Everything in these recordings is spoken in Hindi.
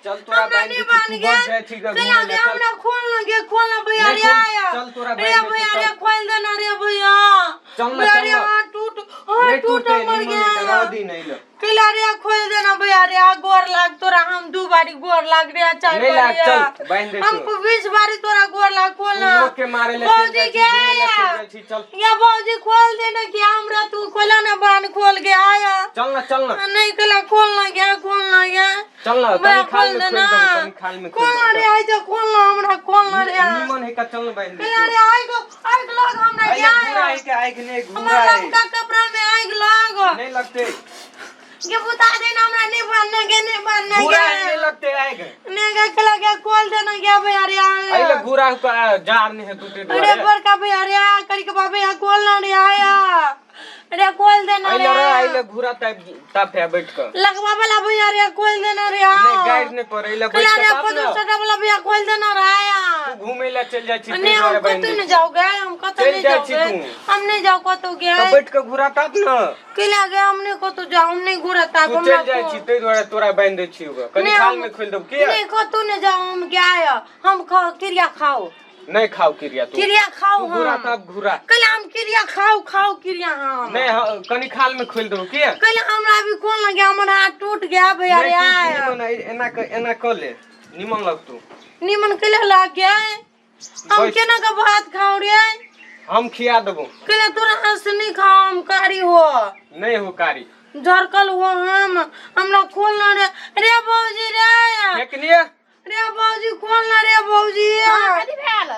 चल तोरा बांध दे तू बच जाए ठीक है घूम ले चल हमरा खोलना भैया रे आया चल तोरा बांध रे भैया रे खोल देना रे भैया चल ना चल ना हाथ टूट मर गया दी नहीं ले किला रे खोल देना भैया रे गोर लाग तोरा हम 2 बारी गोर लाग रे चार बारी चल बांध दे हमको 20 बारी तोरा गोर लाग खोलना लोग के मारे ले चल या बाबूजी खोल देना कि हमरा तू खोला ना बांध खोल के आया चल ना नहीं किला खोलना गया चल ना तनी खाल में खोलना रे आई तो खोलना हमरा खोलना रे निमन है का चल ना बांध दे किला रे आई लोग हमरा क्या घूरा है के आई के नहीं घूरा हमरा है लड़का कपड़ा में आई लोग नहीं लगते ये बता देना हमरा नहीं बनने के घूरा नहीं लगते आएगा नेगा किला के खोल देना क्या भैया रे आई ले घूरा का जार नहीं है टूटे अरे पर का भैया रे करी के बाबे यहाँ खोलना रे आया अरे खोल देना रे आई ले घूरा ताप है बैठ कर लगवा वाला भैया रे खोल देना रे नहीं गाइड नहीं पर ले बैठ कर ताप ना सटा वाला भैया खोल देना रे आया तू घूमे ले चल जाई छी नहीं हम कतो नहीं जाओगे हम कतो नहीं जाओगे हम नहीं जाओ कतो गया तो बैठ के घूरा ताप ना किला गया हमने कतो जाओ हम नहीं घूरा ताप तू चल जाई छी ते द्वारा तोरा बांध दे छी होगा कनी खाल में खोल दब के नहीं कतो नहीं जाओ हम क्या आया हम क्रिया खाओ नहीं खाओ क्रिया तू क्रिया खाओ घूरा ताप घूरा कल हम क्रिया खाओ क्रिया हम नहीं कनी खाल में खोल दब के कल हमरा अभी खोल लग गया हमारा हाथ टूट गया भैया रे आया एना कर ले निमन लग तू निमन कल लग गया हम केना का भात खाओ रे हम खिया देबो कल तोरा हाथ से नहीं खाओ हम कारी हो नहीं हो कारी झरकल हो हमरा खोलना रे बाबूजी रे फेकनिया रे बाबूजी खोलना रे बाबूजी कथि भेल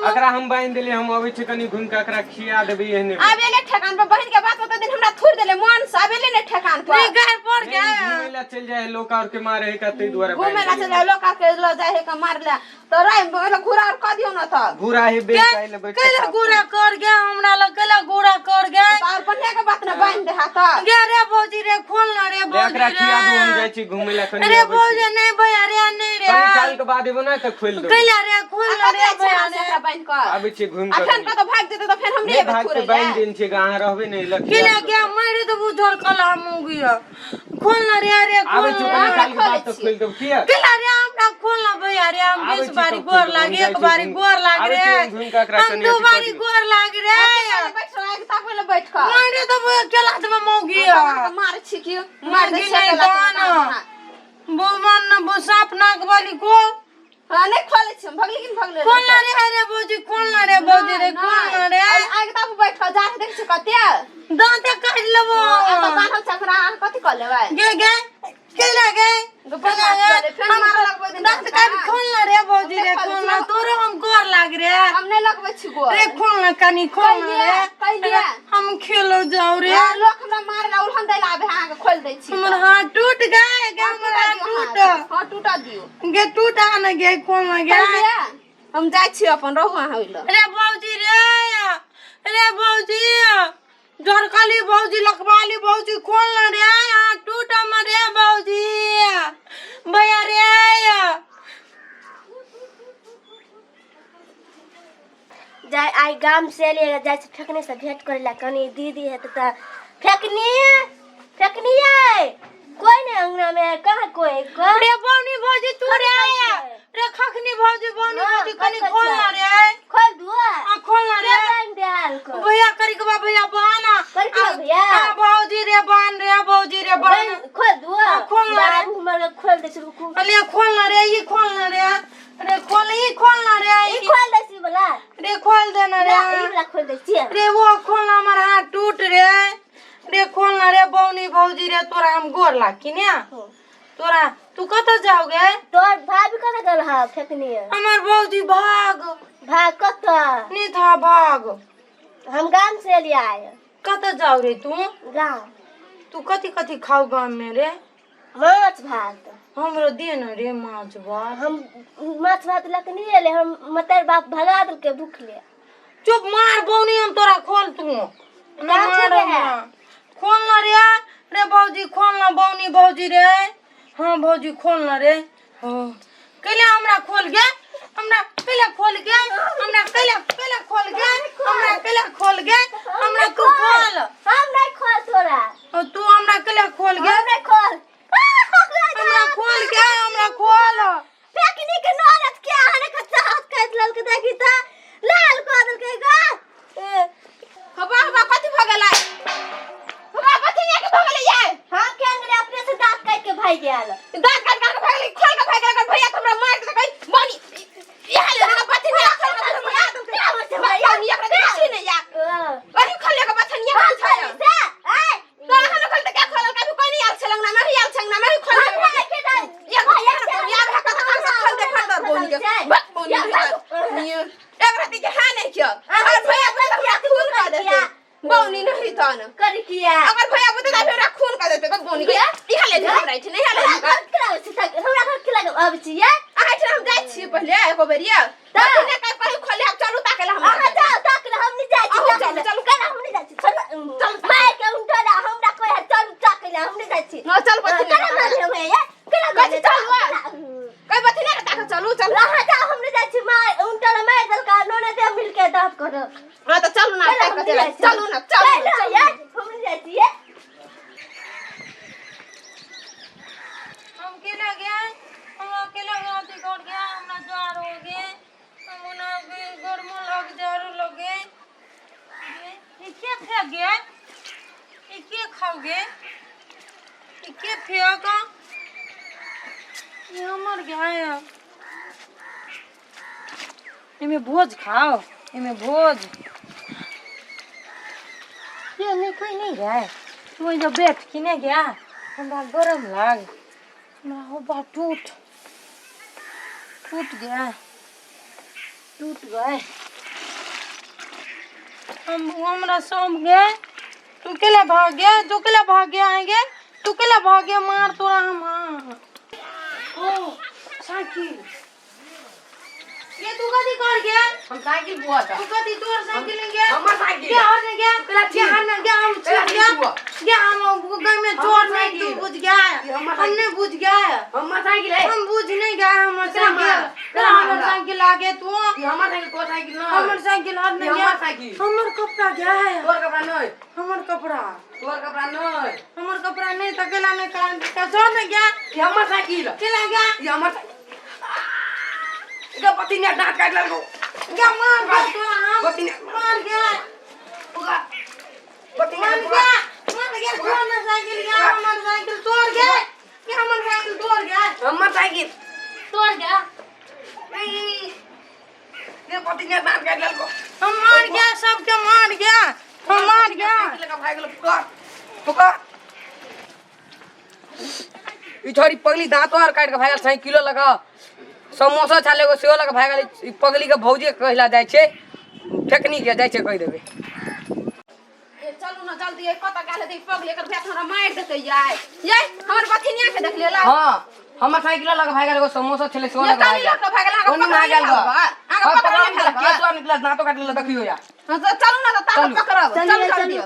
अकरा हम बांध देले हम अबै छी कनी घुम के अकरा खिया देबे एहने आबे ले ठेकान पर बहिन के बात बता दिन हमरा थूर देले मन से आबे ले ठेकान पर रे गाय पड़ गया घूमे ला चल जाए लोग और के मारे है का तई द्वारा घूमे ला चल लोग के लो जाए है का मार ले तो राय बोला घुरा और क दियो न त घूरा है बे काइले बैठ कला गुरा कर गया हमरा ल कला गुरा कर गया और पन्ने के बात न बांध दे हाथ गे रे बाबूजी रे खोलना रे बाबूजी अकरा खिया दो हम जाई छी घूमे ला कनी रे बाबूजी नहीं भैया रे नहीं रे कनी काल के बाद एबो ना त खोल दो कला रे खोलना रे भैया से बांध कर आबै छी घूम के अखन का तो भाग देते तो फिर हम नहीं भाग के बांध दिन छी गां रहबे नहीं लखिया कला गया मारे तो बुझर कला मु गया खोलना रे आबै छी कनी काल के बाद तो खोल दो किया कला रे हमरा खोलना भैया रे हम 20 बारी गोर लागे एक बारी गोर लाग रे हम 2 बारी गोर लाग रे बैठ रहा ता पहले बैठ कर मारे तो केला तो मौगी मार छी की मार दे नहीं गाना बोलमान न वो सांप नाक वाली को हां नहीं खोले छी भगली किन भगले खोलना रे बोजी खोलना रे बोजी रे खोलना रे आगे ता बैठ कर जा देख छी कते दांते काट लेबो आ तो बाहर चकरा कथि कर लेबे गे केला गे दांत काट खोलना रे बोजी रे खोलना तोरो हम गोर लाग रे हम नहीं लगबै छी गोर रे खोलना कनी खोलना रे कहिया हम खेलो जाओ रे लोग हमरा मारे ला उलहन दै ला आबे आगे खोल दै छी हमर हाथ टूट गए गे हमर हाथ टूट हां टूटा दियो गे टूटा न गे खोलना गे हम जाय छी अपन रहू होइल रे बाबूजी रे बाबूजी झरकली बाबूजी लखवाली बाबूजी खोलना रे हाथ टूटा मरे बाबूजी भैया रे जाय आई गाम से ले जाय से फेकने से भेंट करेला कनी दीदी है त फेकनी है कोई नहीं अंगना में कहां कोई रे बौनी भौजी तू रे आया रे खखनी भौजी बौनी भौजी कनी खोलना रे खोल दुआ खोलना रे देहाल को भैया करी के भैया बाना कर के भैया भौजी रे भौजी रे बान खोल दुआ खोलना रे हमर खोल दे छी अले खोलना रे ये खोलना रे रे खोलना रे ई खोल दे छी बोला रे खोल देना रे ई वाला खोल दे छी रे वो खोलना हमारा हाथ टूट रे खोलना रे बौनी भौजी रे तोरा हम गोर लाग कि ने तोरा तू कत जाओगे तोर भाभी कत गल हा फेकनी है हमर भौजी भाग कत नहीं था भाग हम गांव से ले आए कत जाओ रे तू गांव तू कथी खाओ गांव में रे माछ भात हमरो दे न रे माछ भात हम माछ भात लक नहीं ले हम मतर बाप भगा दल के भूख ले चुप मार बौनी हम तोरा खोल तू खोलना रे भौजी खोलना बौनी भौजी रे हाँ भौजी खोलना रे कैले हमरा खोल गे हमरा कैले खोल गे हमरा कैले खोल गे हमरा कैले खोल गे हमरा तू खोल हम नहीं खोल तोरा तू हमरा कैले खोल गे हम नहीं खोल हमरा खोल गे हमरा खोल फेकनी के नौरत क्या हने का चाहत काट लल के देखी त लाल को दल के गा हवा हवा कथि भ गेलै हवा कथि ये के भ गेलै ये हां केंगरे अपने से दांत काट के भाई गेल दांत काट के भाग गेलै खोल के भाग गेलै भैया हमरा मार के कहि बनी यहाँ ले ना कथि ने खोल के भाग गेलै क्या होते भाई या नहीं अपने देखी नहीं या अरे खोल के बथन ये से ए तो हम खोल के क्या खोल कभी कोई नहीं आल छलंग ना मैं आल छलंग ना मैं खोल के ये भैया या भाग के खोल दे फट बोल के बोल एक रात के हां नहीं किया और भैया बता खून का देते बौनी नहीं था ना कर किया अगर भैया बता मेरा खून का देते कब बौनी किया इहा ले जा हमरा नहीं हाला हमरा घर के लगे अब छिए आइ छ हम जाई छी पहले एको बेरिया तने का कहीं खोले अब चलू ताके हम आहा जा ताके हम नहीं जाई छी चल चल कर हम नहीं जाई छी चल माय के उठा ला हमरा कोई चल ताके हम नहीं जाई छी हां चल बच्चे कर मार भैया कर कथि चल कई बच्चे ने ताके चलू चल रहा जा हम नहीं जाई छी माय उठा ला माय दल का नोने दे मिल के दाप कर हां तो चलू ना चलू ना चल हम नहीं जाई छी हम के लगे हम अकेला गाती कर गया हमरा जार हो गए हम ना घर में लग जार लगे ये क्या खा गया ये क्या खाओगे ये क्या फेंका ये मर गया है इमे भोज खाओ इमे भोज ये नहीं कोई नहीं गया तू जो बैठ के नहीं गया हमरा गरम लाग हमरा हो बा टूट गए हम हमरा सौंप गए तू केला भाग गया आएंगे तू केला भाग गया मार तोरा हम ओ साइकिल ये तू कदी कर गया हम साइकिल बुआ था तू कदी तोर साइकिल ले गया हमर साइकिल क्या हो गया क्या हम छूट गया क्या हम गए में चोर नहीं तू बुझ गया हमने बुझ गया हमर साइकिल है हम बुझ नहीं गए हमर साइकिल आगे तू हमर साइकिल को साइकिल ना हमर साइकिल हट नहीं गया हमर साइकिल हमर कपड़ा गया है तोर कपड़ा नहीं हमर कपड़ा नहीं हमर कपड़ा नहीं तकेला में का छोड़ नहीं गया ये हमर साइकिल केला गया ये हमर इका पति ने दांत काट लगो क्या मार गया तो हम पति ने मार गया उगा पति ने मार गया छोड़ ना साइकिल गया हमर साइकिल तोड़ गया क्या हमर साइकिल तोड़ गया हमर साइकिल तोड़ गया ये पति ने दांत काट लगो हम मार गया सबके मार गया हम मार गया साइकिल का भाग लो पुकार ई छोरी पगली दांत और काट के भागल साइकिलो लगा समोसा छाले को सेहो लगा भागल ई पगली के भौजी कहला जाय छे फेकनी के जाय छे कह देबे ए चलू ना जल्दी ए कत गाले दे पगली के भेट हमरा मार देते ये हमर बथिनिया के देख लेला हां हमर साइकिलो लगा भागल एगो समोसा छले सेहो लगा भागल ओनी ना गेल आगे पकड़ ले के तो निकला दांतो काट ले देखियो या चलू ना ताको पकड़ब चल जल्दी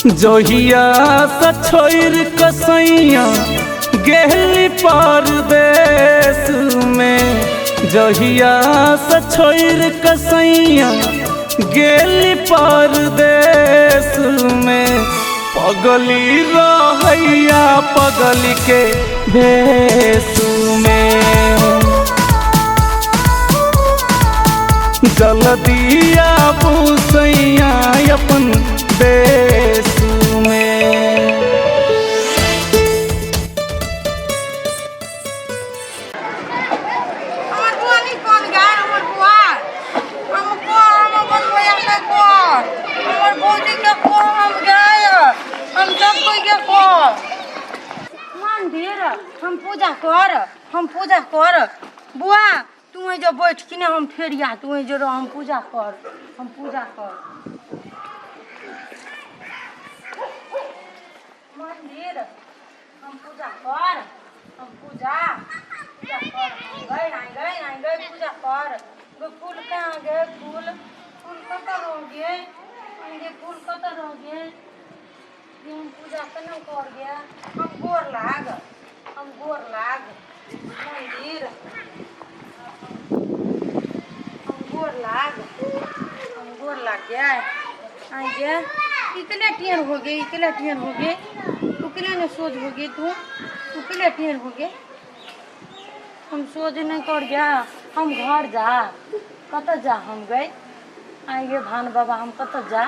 जोहिया से छोड़ कसैया गेली परदेश में, जोहिया से छोड़ कसैया गेली परदेश में, पगली रहैया पगली के भेष में, जल्दिया बुसैया अपन देश में। हमर बुआ नहीं कौन गए, हमर बुआ हमको हम अपन भैया के को हमर भौजी के को हम गए, हम सब कोई के को मंदिर हम पूजा कर बुआ तू जो बैठ कि ना हम फेरिया तू जो रह हम पूजा कर मंदिर हम पूजा कर हम गए पूजा कर वो फूल कहाँ गए फूल कतर हो गए ये फूल कतर हो गए ये हम पूजा कना कर गया हम गोर लाग मंदिर हम गोर लाग गया आएंगे इतने टियर हो गए तू किले ने सोच हो गई तू किले टियर हो गए हम सोच नहीं कर गया हम घर जा कत जा हम गए आएंगे भान बाबा हम कत जा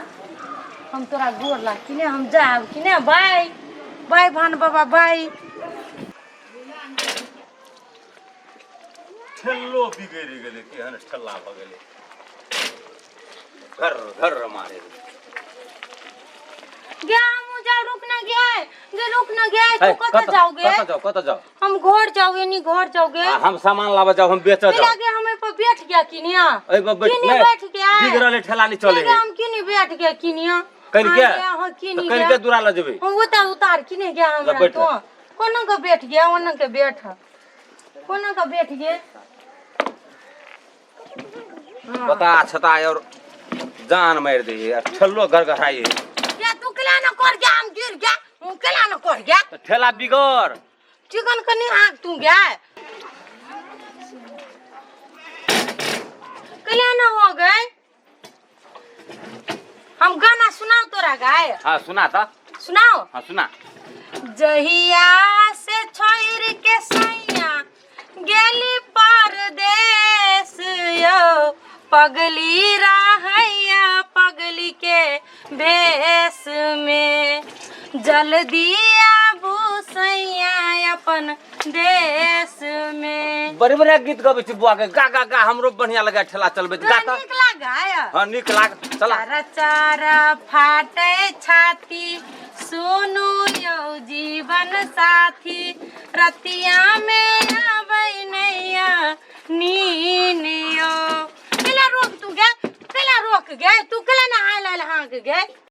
हम तोरा गोर लाग किने हम जा किने बाय बाय भान बाबा बाय ठेल्लो बिगड़ गेले केहन ठल्ला भ गेले घर घर मारे गया हम जा रुक ना गया तू कत जाओगे कत जाओ हम घर जाओगे नहीं घर जाओगे हम सामान लावा जाओ हम बेच जाओ आगे हमें पर बैठ गया किनिया ए बैठ गया बिगड़ले ठेला नहीं चले हम क्यों बैठ गया किनिया कल क्या हां किनी कल के दूरा ला जेबे हम उतार किने गया हमरा तो कोना का बैठ गया ओना के बैठ कोना का बैठ गए बता छता और जान मार दे यार ठल्लो घर घराई या तू केला न कर गया हम गिर गया हम केला न कर गया तो ठेला बिगड़ चिकन कनी हाथ तू गया केला न हो गए हम गाना सुनाओ तोरा गाय हां सुना था सुनाओ हां सुना जहिया से छोड़ के सैया गेली परदेश यो पगली रहैया पगली के भेष में, जल्दी आबू सैया अपन देश में। बड़े बड़े गीत गबै छी बुआ के गा हमरो बढ़िया लगा ठेला चलबे गा त निक लगाय हां निक लाग चला चारा चारा फाटे छाती सुनु यो जीवन साथी रतिया में आबै नैया नीनियो केला रोक तू गए तू केला ना हाल हाल हाँक गए